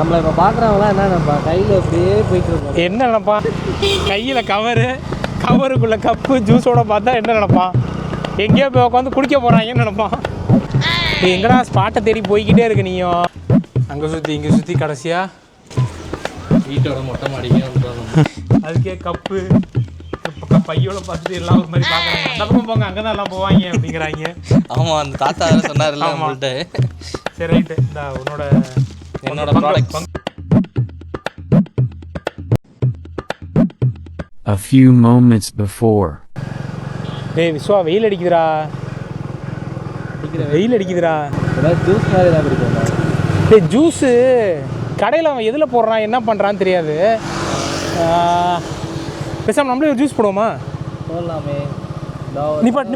நம்மளை இப்போ பார்க்குறவங்களாம் என்னப்பா கையில் அப்படியே போயிட்டு இருக்கோம். என்ன நினைப்பான்? கையில் கவருக்குள்ளே கப்பு ஜூஸோட பார்த்தா என்ன நினைப்பான்? எங்கேயோ போய் உட்காந்து குடிக்க போகிறாங்கன்னு நினைப்பான். எங்கடா ஸ்பாட்டை தேடி போய்கிட்டே இருக்கு நீயும். அங்கே சுற்றி இங்கே சுற்றி கடைசியாக வீட்டோட மொட்டை மாடிக்கே அதுக்கே கப்பு பையோட பார்த்துட்டு எல்லாம் ஒரு மாதிரி பார்க்குறாங்க. அந்த பக்கம் போங்க, அங்கே தான் எல்லாம் போவாங்க அப்படிங்கிறாங்க. ஆமாம், அந்த தாத்தா சொன்னார்ல அவங்கள்ட்ட. சரி ரைட்டு, இந்த என்னோட product. A few moments before. டேய் விஸ்வா, வெயில் அடிக்குதுடா. வெயில் அடிக்குதுடா. ஏதாவது ஜூஸ் மாதிரி தான் பிடிக்கும். டேய் ஜூஸு கடையில் அவன் எதில் போடுறான் என்ன பண்ணுறான்னு தெரியாது. பேசாமல் நம்மளே ஒரு ஜூஸ் போடுவோமா? போடலாமே. நிப்பாட்டு.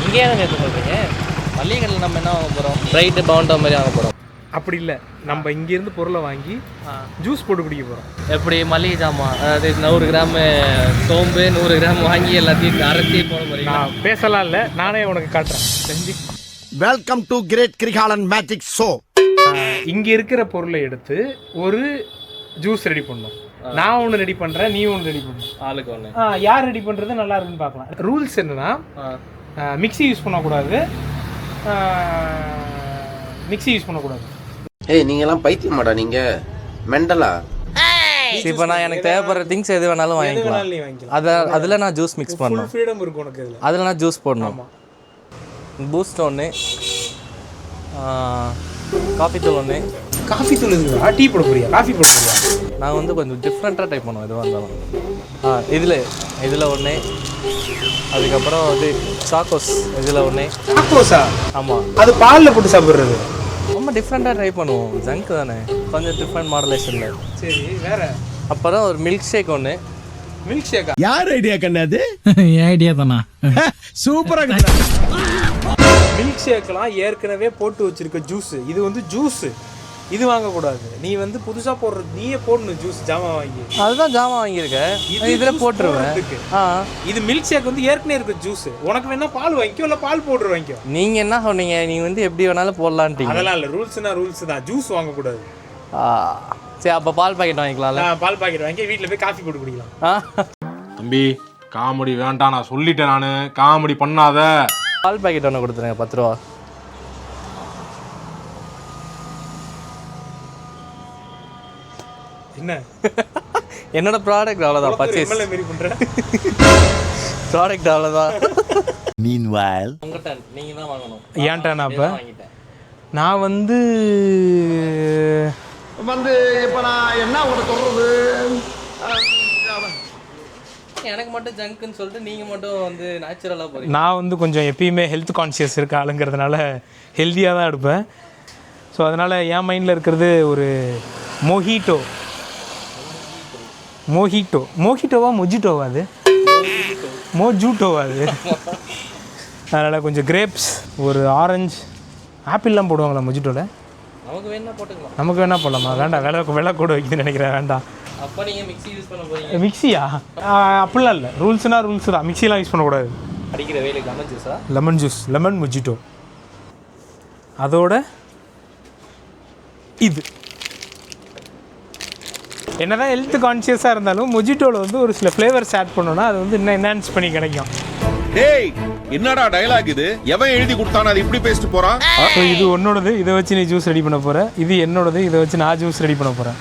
இங்கே தான் நேற்று சொல்கிறீங்க. மல்லிகை கடையில் நம்ம என்ன வாங்க போகிறோம்? ரைட்டு பவுண்டா மாதிரி வாங்க போகிறோம். அப்படி இல்லை, நம்ம இங்கேருந்து பொருளை வாங்கி ஜூஸ் போட்டு குடிக்க போகிறோம். எப்படி மல்லிகை ஜாமான், அதாவது 100 கிராம் சோம்பு 100 கிராம் வாங்கி எல்லாத்தையும் அரைச்சி போட போகிறீங்க. நான் பேசலாம் இல்லை, நானே உனக்கு காட்டுறேன். செஞ்சு welcome to great Kirikalan magic show. இங்கே இருக்கிற பொருளை எடுத்து ஒரு ஜூஸ் ரெடி பண்ணணும். நான் ஒன்று ரெடி பண்ணுறேன், நீ ஒன்று ரெடி பண்ணணும். ஆளுக்கு ஒன்று. யார் ரெடி பண்ணுறது நல்லா இருக்குன்னு பார்க்கலாம். ரூல்ஸ் என்னன்னா, மிக்ஸி யூஸ் பண்ணக்கூடாது. மிக்ஸி யூஸ் பண்ணக்கூடாது. ஏய், நீங்கெல்லாம் பைத்தியமாடா, நீங்க மெண்டலா? இப்போ நான் எனக்கு தேவைப்படுற திங்ஸ் எது வேணாலும் வாங்கிக்கலாம். அதில் நான் ஜூஸ் மிக்ஸ் பண்ணணும். ஃப்ரீடம் இருக்கும் உனக்கு. அதில் நான் ஜூஸ் போடணும். பூஸ்ட் ஒன்று, காஃபி தூள் ஒன்று. காஃபி தூள் இருக்குதா? டீ போட போறியா? காஃபி போட போறியா? நான் வந்து கொஞ்சம் டிஃப்ரெண்ட்டாக டைப் பண்ணுவேன் எதுவாக இருந்தாலும். இதில் ஒன்று. அதுக்கப்புறம் இது சாக்கோஸ், இதில் ஒன்று. சாக்கோஸா? ஆமாம், அது பாலில் போட்டு சாப்பிட்றது. ரொம்ப டிஃப்ரெண்ட்டாக ட்ரை பண்ணுவோம். ஜங்க் தானே, கொஞ்சம் டிஃப்ரெண்ட் மாடலேஷனில். சரி, வேற? அப்புறம் ஒரு மில்க் ஷேக் ஒன்று. Milk Sheikha? யார் ஐடியா கண்ணாது? என் ஐடியா தானா? சூப்பரா. மில்க் ஷேக்கெல்லாம் ஏற்கனவே போட்டு வச்சிருக்க ஜூஸ். இது வந்து ஜூஸ், இது வாங்கக்கூடாது. நீ வந்து புதுசாக போடுறது, நீயே போடணும் ஜூஸ் ஜாமான் வாங்கி. அதுதான் ஜாமான் வாங்கியிருக்கேன், இதில் போட்டுருவேன். இது மில்க் ஷேக் வந்து ஏற்கனவே இருக்க ஜூஸ். உனக்கு வேணா பால் வாங்கிக்கோ, இல்லை பால் பவுடர் வாங்கிக்கோ. நீங்கள் என்ன சொன்னீங்க? நீங்கள் வந்து எப்படி வேணாலும் போடலான்ட்டீங்க. அதெல்லாம் இல்லை, ரூல்ஸ்னா ரூல்ஸ் தான். ஜூஸ் வாங்கக்கூடாது. சரி, அப்போ பால் பாக்கெட் வாங்கிக்கலாம்ல. பால் பாக்கெட் வாங்கி வீட்டில் போய் காஃபி போட்டு குடிக்கலாம். தம்பி, காமெடி வேண்டாம், நான் சொல்லிட்டேன். நான் காமெடி பண்ணாத. பால் பாக்கெட் ஒன்று கொடுத்துருங்க, 10 ரூபா. என்ன? என்னோட ப்ராடக்ட் அவ்வளோதான். பர்ச்சேஸ் ப்ராடக்ட் அவ்வளோதான். மீன்வைல் உங்கள்கிட்ட நீங்கள் தான் வாங்கணும். ஏன்ட்டானா? அப்போ நான் வந்து இப்போ நான் என்ன உங்கள்கிட்ட சொல்றது? எனக்கு மட்டும் ஜங்க்னு சொல்லிட்டு நீங்கள் மட்டும் வந்து நேச்சுரலாக போகிறீங்க. நான் வந்து கொஞ்சம் எப்பயுமே ஹெல்த் கான்ஷியஸ் இருக்க ஆளுங்கிறதுனால ஹெல்த்தியாக தான் எடுப்பேன். ஸோ அதனால் என் மைண்டில் இருக்கிறது ஒரு மோஹிட்டோவா மொஜிட்டோவா? அது மோஜூட்டோவா? அது அதனால் கொஞ்சம் கிரேப்ஸ், ஒரு ஆரஞ்சு, ஆப்பிள்லாம் போடுவாங்களா மொஜிட்டோவில்? நமக்கு வேணா போட்டுக்கலாம். நமக்கு வேணா போடலாமா? வேண்டாம், விலை கூட வைக்குதுன்னு நினைக்கிறேன். வேண்டாம். அப்போ நீங்கள் மிக்ஸி யூஸ் பண்ண போகிறீங்க. மிக்ஸியா? அப்படிலாம் இல்லை, ரூல்ஸ்னா ரூல்ஸ் தான். மிக்ஸிலாம் யூஸ் பண்ணக்கூடாது. அடிக்கிற வேலைக்கு லெமன் ஜூஸா? Lemon juice, lemon mojito. அதோட இது என்னதான் ஹெல்த் கான்ஷியஸாக இருந்தாலும் மொஜிட்டோவில் வந்து ஒரு சில ஃப்ளேவர்ஸ் ஆட் பண்ணோன்னா அது வந்து இன்னும் என்ஹான்ஸ் பண்ணி கிடைக்கும். டேய், என்னடா டயலாக் இது? எவன் எழுதி கொடுத்தானே அது இப்படி பேசிட்டு போறான்? ஸோ இது உன்னோடது, இதை வச்சு நீ ஜூஸ் ரெடி பண்ண போகிற. இது என்னோடது, இதை வச்சு நான் ஜூஸ் ரெடி பண்ண போகிறேன்.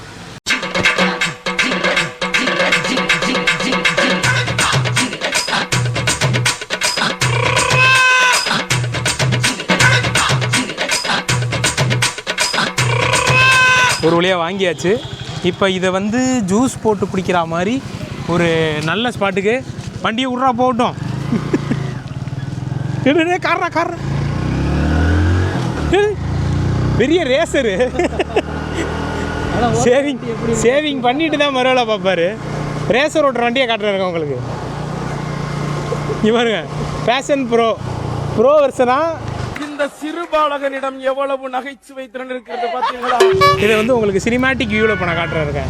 ஒரு வழியாக வாங்கியாச்சு. இப்போ இதை வந்து ஜூஸ் போட்டு குடிக்கிற மாதிரி ஒரு நல்ல ஸ்பாட்டுக்கு வண்டியை விட்றா போகட்டும். காரணம் பெரிய ரேசரு சேவிங் பண்ணிட்டு தான் மறுவேளை பார்ப்பாரு. ரேசர் ஓட்டுற வண்டியை காட்டுறாருங்க உங்களுக்கு. இவருங்க பேஷன் ப்ரோ வெர்ஷனா. இந்த சிறுபாலகனிடம் எவ்வளவு நகைச்சுவை திறன் இருக்கிறது பார்த்தீங்களா? இதை வந்து உங்களுக்கு சினிமேட்டிக் வியூவில் இப்போ நான் காட்டுறாருங்க.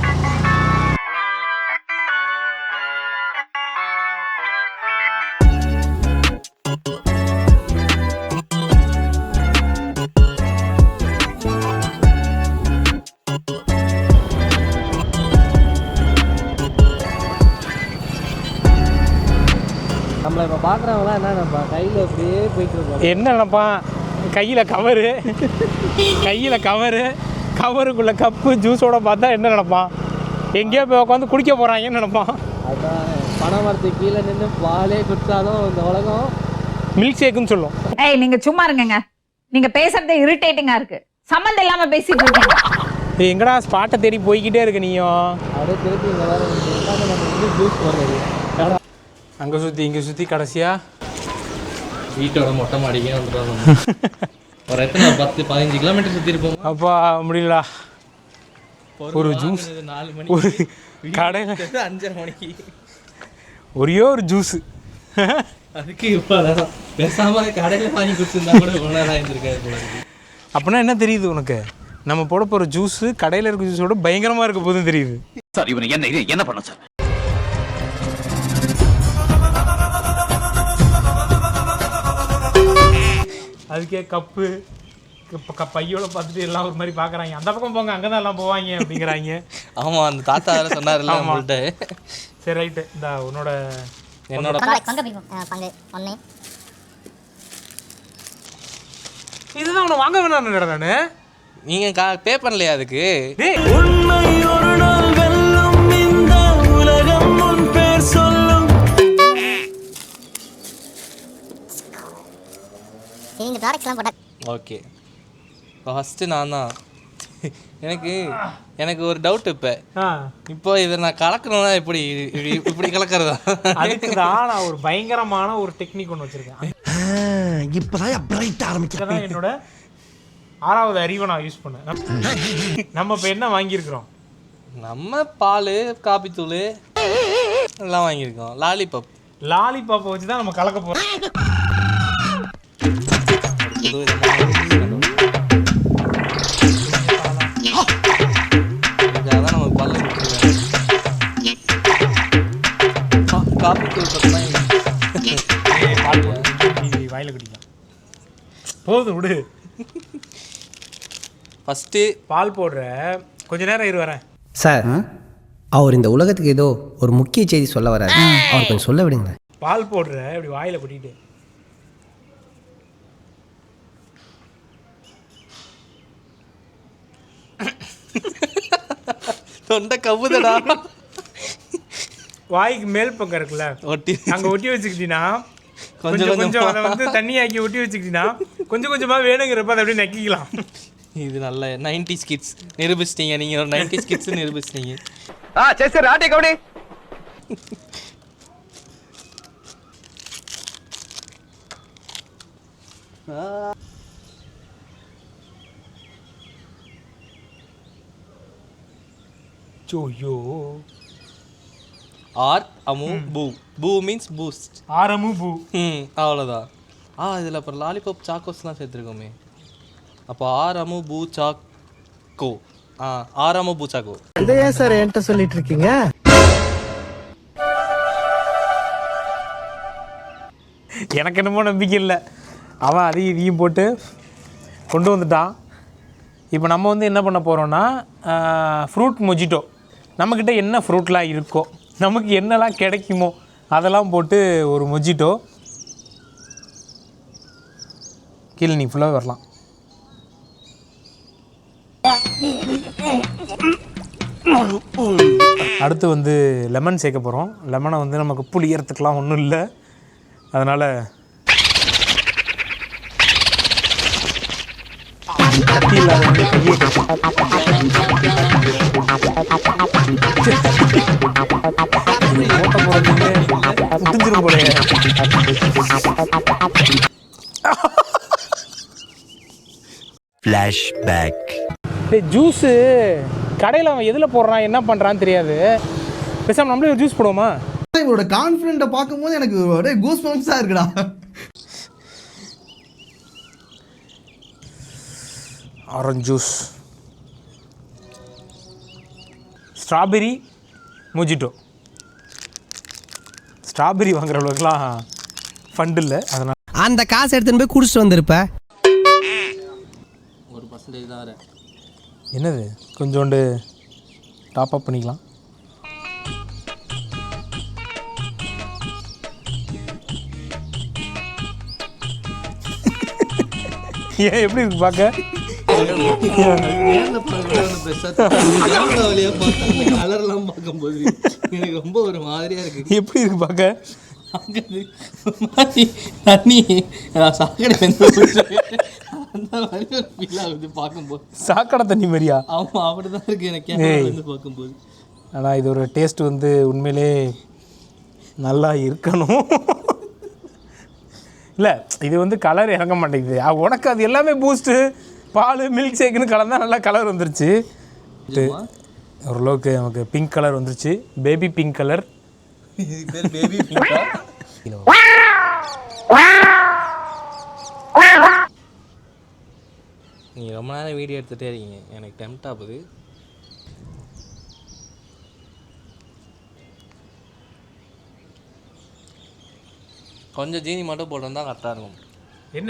நம்மளை இப்போ பார்க்குறவங்களாம் என்ன நினைப்பா கையில் அப்படியே போயிட்டு இருக்கோம். என்ன நினைப்பான்? கையில் கவருக்குள்ளே கப்பு ஜூஸோட பார்த்தா என்ன நினைப்பான்? எங்கேயோ போய் உட்காந்து குடிக்க போகிறாங்கன்னு நினைப்பான். அதான் பனை மரத்துக்கு கீழே நின்று பாலே குடிச்சாலும் இந்த உலகம் மில்க் ஷேக்குன்னு சொல்லும். ஏய் நீங்க சும்மா இருங்கங்க. நீங்க பேசுறதே இரிட்டேட்டிங்கா இருக்கு. சம்மந்தம் இல்லாம பேசிட்டு இருக்கீங்க. எங்கடா ஸ்பாட்டை தேடி போய்கிட்டே இருக்கு நீயும். அப்படியே திருப்பி இங்கே வேறு நம்ம வந்து ஜூஸ் போடுறது. அங்கே சுற்றி இங்கே சுற்றி கடைசியாக வீட்டோட மொட்டை மாடிக்கே வந்துடுவாங்க. ஒரு எத்தனை 10-15 கிலோமீட்டர் சுற்றி இருப்போம். அப்பா முடியலடா. ஒரு ஜூஸ் 4 மணி ஒரு கடையில் 5:30 மணிக்கு ஒரே ஒரு ஜூஸு. அதுக்கு இப்போ பேசாமல் கடையில் வாங்கி கொடுத்துருந்தா கூட ஒன்றாக இருந்திருக்காது போல இருக்கு. அப்படின்னா என்ன தெரியுது உனக்கு? நம்ம போட போகிற ஜூஸு கடையில் இருக்க ஜூஸோட பயங்கரமாக இருக்க போதும் தெரியுது. சார் இவனை என்ன பண்ண சார்? அதுக்கே கப்பு பையோட பார்த்துட்டு எல்லாம் ஒரு மாதிரி பார்க்குறாங்க. அந்த பக்கம் போங்க, அங்கே தான் எல்லாம் போவாங்க அப்படிங்கிறாங்க. ஆமாம், அந்த தாத்தா வேறு சொன்னார்ல நம்மள்கிட்ட. சரி ரைட்டு, இந்த என்னோட பங்கு இதுதான் உன்னை வாங்க வேணாம் நான். நீங்கள் பே பண்ணலையா அதுக்கு? ஓகே, இப்போ ஃபஸ்ட்டு நான் தான். எனக்கு ஒரு டவுட். இப்போ இதை நான் கலக்கணும்னா இப்படி கலக்கிறதா? அதுக்கு தான் நான் ஒரு பயங்கரமான ஒரு டெக்னிக் ஒன்று வச்சுருக்கேன். இப்போதான் பிரைட் ஆரம்பிச்சதான் என்னோட 6வது அறிவை நான் யூஸ் பண்ணேன். நம்ம இப்போ என்ன வாங்கியிருக்கிறோம்? நம்ம பால், காப்பித்தூள் எல்லாம் வாங்கியிருக்கோம். லாலிபாப்பை வச்சு தான் நம்ம கலக்க போகிறோம். வாயில குடிக்கலாம் போதும் விடு. ஃபஸ்ட்டு பால் போடுற கொஞ்ச நேரம் இரு வரேன். சார் அவர் இந்த உலகத்துக்கு ஏதோ ஒரு முக்கிய செய்தி சொல்ல வராரு. அவர் கொஞ்சம் சொல்ல விடுங்க. பால் போடுற இப்படி வாயில குட்டிட்டு தொண்டை கவுதடா. வாய்க்கு மேல் பக்கம் இருக்குல்ல, அங்கே ஒட்டி வச்சுக்கிட்டீங்கன்னா கொஞ்சம் கொஞ்சம் அதை வந்து தண்ணியாக்கி ஒட்டி வச்சுக்கிட்டீங்கன்னா கொஞ்சம் கொஞ்சமாக வேணுங்கிறப்ப அதை அப்படியே நக்கிக்கலாம். இது நல்ல 90s கிட்ஸ் நிரூபிச்சிட்டீங்க. நீங்கள் ஒரு 90s கிட்ஸ் நிரூபிச்சிட்டீங்க. சரி சரி ஆட்டே கவுனி. சோயோ பூ மீன்ஸ் பூஸ்ட். ஆரமு பூ. அவ்வளோதான். இதில் அப்புறம் லாலிபாப் சாக்கோஸ்லாம் சேர்த்துருக்கோமே. அப்போ ஆரமு பூ சாக்கோ. ஆரமு பூ சாக்கோ. இதை ஏன் சார் என்கிட்ட சொல்லிட்டு இருக்கீங்க? எனக்கு என்னமோ நம்பிக்கை இல்லை. அவன் அதையும் இதையும் போட்டு கொண்டு வந்துட்டான். இப்போ நம்ம வந்து என்ன பண்ண போகிறோன்னா ஃப்ரூட் மொஜிட்டோ. நம்மக்கிட்ட என்ன ஃப்ரூட்லாம் இருக்கோ, நமக்கு என்னெல்லாம் கிடைக்குமோ அதெல்லாம் போட்டு ஒரு மொஜிட்டோ. கீழே நீ ஃபுல்லாக வரலாம். அடுத்து வந்து லெமன் சேர்க்க போகிறோம். லெமனை வந்து நமக்கு புளியறதுக்கெலாம் ஒன்றும் இல்லை, அதனால் கத்தி இல்லாத கையை முடிஞ்சிரும் போல. ஃப்ளாஷ்பேக். ஜூஸு கடையில் அவன் எதில் போடுறான் என்ன பண்ணுறான்னு தெரியாது. பேசாமல் நம்மளே ஒரு ஜூஸ் போடுவோமா? இவரோட கான்ஃபிடென்ட்டை பார்க்கும்போது எனக்கு ஒரே கூஸ் பம்ப்ஸாக இருக்குடா. Orange juice, strawberry mojito. Strawberry வாங்குற அளவுக்குலாம் ஃபண்ட் இல்லை, அதனால் அந்த காசு எடுத்துன்னு போய் குடிச்சிட்டு வந்திருப்ப. 1% தான் வர. என்னது கொஞ்சோண்டு டாப்அப் பண்ணிக்கலாம். ஏன் எப்படி இருக்கு பார்க்க? கலர்லாம் பார்க்கும்போது எனக்கு ரொம்ப ஒரு மாதிரியா இருக்கு. எப்படி இருக்கு பார்க்க? தண்ணி சாக்கடை அந்த மாதிரி ஒரு ஃபீல் ஆகுது பார்க்கும்போது. சாக்கடை தண்ணி மாதிரியா? ஆமா, அப்படிதான் இருக்கு எனக்கு கேமரால பார்க்கும்போது. ஆனால் இது ஒரு டேஸ்ட் வந்து உண்மையிலே நல்லா இருக்கணும். இல்லை, இது வந்து கலர் இறங்க மாட்டேங்குது. உனக்கு அது எல்லாமே பூஸ்ட்டு, பால், மில்க் ஷேக்குன்னு கலந்தால் நல்லா கலர் வந்துருச்சு. ஓரளவுக்கு நமக்கு பிங்க் கலர் வந்துருச்சு. Baby pink colour. பேபி பிங்கா? நீங்கள் ரொம்ப நேரம் வீடியோ எடுத்துகிட்டே இருக்கீங்க, எனக்கு டெம்ட் ஆகுது. கொஞ்சம் ஜீனி மட்டும் போட்டிருந்தா கரெக்டாக இருக்கும்.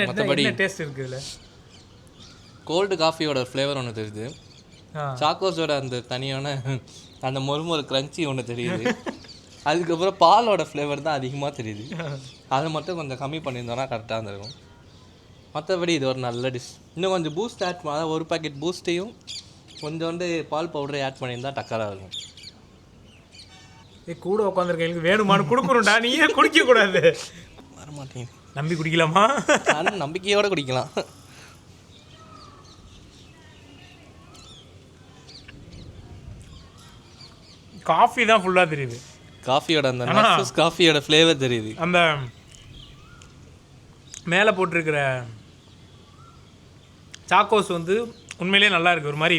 மற்றபடி டேஸ்ட் இருக்குது இதில். கோல்டு காஃபியோட ஃப்ளேவர் ஒன்று தெரியுது, சாக்கோஸோட அந்த தனியான அந்த மொறுமொறு க்ரன்ச்சி ஒன்று தெரியுது, அதுக்கப்புறம் பாலோட ஃப்ளேவர் தான் அதிகமாக தெரியுது. அதை மட்டும் கொஞ்சம் கம்மி பண்ணியிருந்தோன்னா கரெக்டாக இருந்திருக்கும். மற்றபடி இது ஒரு நல்ல டிஷ். இன்னும் கொஞ்சம் பூஸ்ட் ஆட் பண்ண, ஒரு பாக்கெட் பூஸ்ட்டையும் கொஞ்சோண்டு பால் பவுடரை ஆட் பண்ணியிருந்தா டக்கராக இருக்கும். கூட உட்காந்துருக்கேன் வேணுமானு கொடுக்குறோம்டா, நீ ஏன் குடிக்கக்கூடாது? வரமாட்டேங்குது. நம்பி குடிக்கலாமா? ஆனால் நம்பிக்கையோடு குடிக்கலாம். காஃபி தான் ஃபுல்லாக தெரியுது. காஃபியோட அந்த நட்ஸ் காஃபியோட ஃப்ளேவர் தெரியுது. அந்த மேலே போட்டிருக்கிற சாக்கோஸ் வந்து உண்மையிலே நல்லா இருக்குது. ஒரு மாதிரி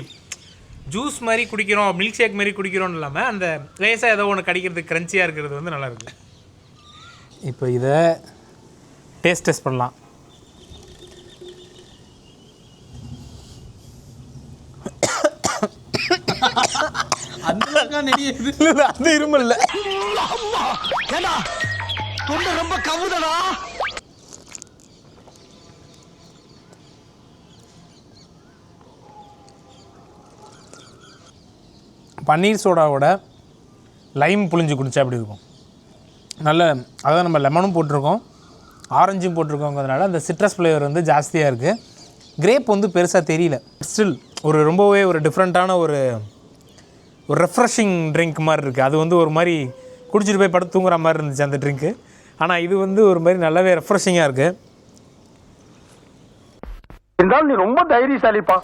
ஜூஸ் மாதிரி குடிக்கிறோம், மில்க் ஷேக் மாதிரி குடிக்கிறோன்னு இல்லாமல் அந்த லேசாக ஏதோ ஒன்று கடிக்கிறதுக்கு க்ரன்ச்சியாக இருக்கிறது வந்து நல்லாயிருக்கு. இப்போ இதை டேஸ்ட் பண்ணலாம். அந்த இருமல் இல்லை, ரொம்ப கவுதடா. பன்னீர் சோடாவோட லைம் புளிஞ்சு குடிச்சா அப்படி இருக்கும். நல்ல அதான் நம்ம லெமனும் போட்டிருக்கோம், ஆரஞ்சும் போட்டிருக்கோங்கிறதுனால அந்த சிட்ரஸ் ஃப்ளேவர் வந்து ஜாஸ்தியாக இருக்குது. கிரேப் வந்து பெருசாக தெரியல. ஸ்டில் ஒரு ரொம்பவே ஒரு டிஃப்ரெண்ட்டான ஒரு ரெஃப்ரெஷிங் ட்ரிங்க் மாதிரி இருக்குது. அது வந்து ஒரு மாதிரி குடிச்சிட்டு போய் படுத்து தூங்குற மாதிரி இருந்துச்சு அந்த ட்ரிங்க்கு. ஆனால் இது வந்து ஒரு மாதிரி நல்லாவே ரெஃப்ரெஷிங்காக இருக்குது. இருந்தாலும் நீ ரொம்ப தைரியசாலிப்பா.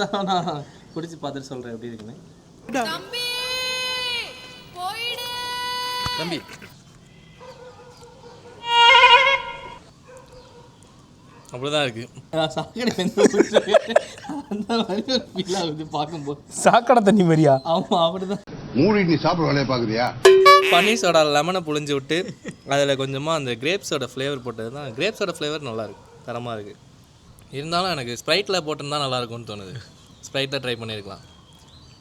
நான் குடிச்சு பார்த்துட்டு சொல்கிறேன் எப்படி இருக்குன்னு. தம்பி அப்படிதான் இருக்குது. சாக்கடை அந்த மாதிரி ஒரு ஃபீல் ஆகுது பார்க்கும்போது. சாக்கடை தண்ணி மாதிரியா? ஆமாம், அப்படிதான். மூடி நீ சாப்பிட வேலையை பார்க்குறியா? பன்னீர் சோடா லெமனை புழிஞ்சு விட்டு அதில் கொஞ்சமாக அந்த கிரேப்ஸோட ஃப்ளேவர் போட்டது தான். கிரேப்ஸோட ஃப்ளேவர் நல்லாயிருக்கு, தரமாக இருக்குது. இருந்தாலும் எனக்கு ஸ்ப்ரைட்டில் போட்டிருந்தா நல்லாயிருக்கும்னு தோணுது. ஸ்ப்ரைட்டில் ட்ரை பண்ணியிருக்கலாம்.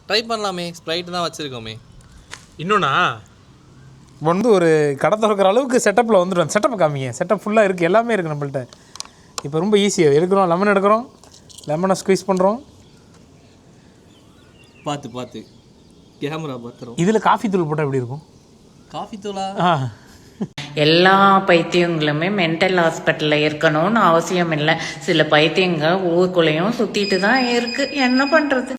ட்ரை பண்ணலாமே, ஸ்ப்ரைட் தான் வச்சுருக்கோமே. இன்னொன்னா வந்து ஒரு கடை திறக்கிற அளவுக்கு செட்டப்பில் வந்துடும். செட்டப்பை காமிங்க. செட்டப் ஃபுல்லாக இருக்குது, எல்லாமே இருக்குது நம்மள்ட்ட. இப்போ ரொம்ப ஈஸியாக எடுக்கிறோம், லெமன் எடுக்கிறோம், லெமனை ஸ்குவீஸ் பண்ணுறோம். பார்த்து கேமரா பார்த்துறோம். இதில் காஃபி தூள் போட்டால் எப்படி இருக்கும்? காஃபி தூளா? எல்லா பைத்தியங்களுமே மென்டல் ஹாஸ்பிட்டலில் இருக்கணும்னு அவசியம் இல்லை. சில பைத்தியங்க ஊருக்குள்ளேயும் சுற்றிட்டு தான் இருக்குது. என்ன பண்ணுறது?